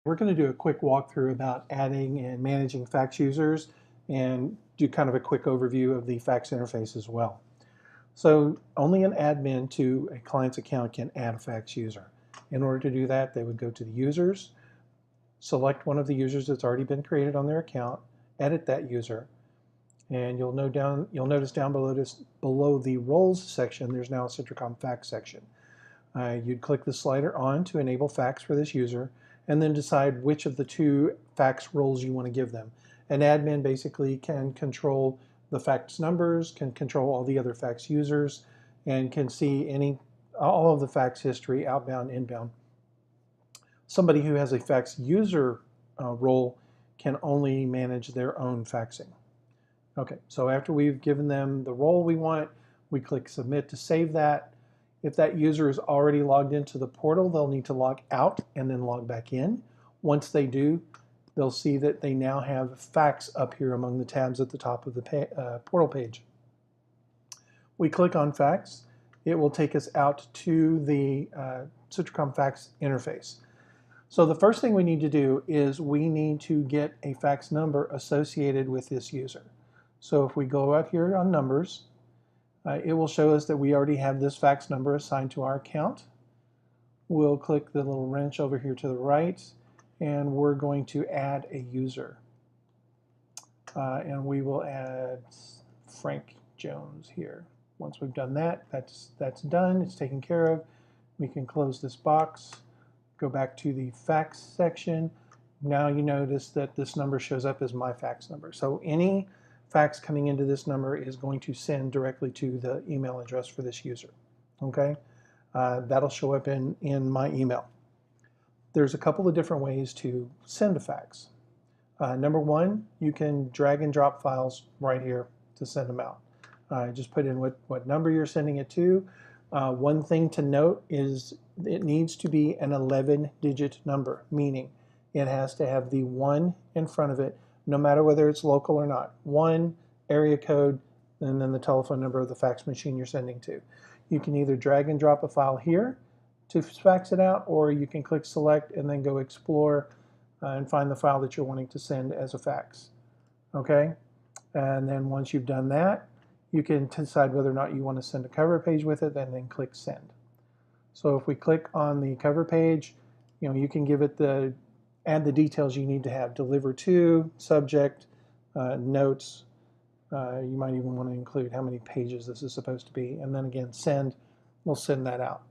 We're going to do a quick walkthrough about adding and managing fax users and do kind of a quick overview of the fax interface as well. So only an admin to a client's account can add a fax user. In order to do that, they would go to the users, select one of the users that's already been created on their account, edit that user, and you'll notice down below the roles section, there's now a Cytracom Fax section. You'd click the slider on to enable fax for this user, and then decide which of the two fax roles you want to give them. An admin basically can control the fax numbers, can control all the other fax users, and can see all of the fax history, outbound, inbound. Somebody who has a fax user role can only manage their own faxing. Okay, so after we've given them the role we want, we click Submit to save that. If that user is already logged into the portal, they'll need to log out and then log back in. Once they do, they'll see that they now have fax up here among the tabs at the top of the portal page. We click on fax. It will take us out to the Cytracom Fax interface. So the first thing we need to do is we need to get a fax number associated with this user. So if we go out here on numbers, it will show us that we already have this fax number assigned to our account. We'll click the little wrench over here to the right, and we're going to add a user. And we will add Frank Jones here. Once we've done that, that's done. It's taken care of. We can close this box, go back to the fax section. Now you notice that this number shows up as my fax number. So any fax coming into this number is going to send directly to the email address for this user. Okay, that'll show up in my email. There's a couple of different ways to send a fax. Number one, you can drag and drop files right here to send them out. Just put in what number you're sending it to. One thing to note is it needs to be an 11-digit number, meaning it has to have the 1 in front of it, no matter whether it's local or not. 1, area code, and then the telephone number of the fax machine you're sending to. You can either drag and drop a file here to fax it out, or you can click select and then go explore and find the file that you're wanting to send as a fax. Okay? And then once you've done that, you can decide whether or not you want to send a cover page with it, and then click send. So if we click on the cover page, you can give it add the details you need to have. Deliver to, subject, notes. You might even want to include how many pages this is supposed to be. And then again, send. We'll send that out.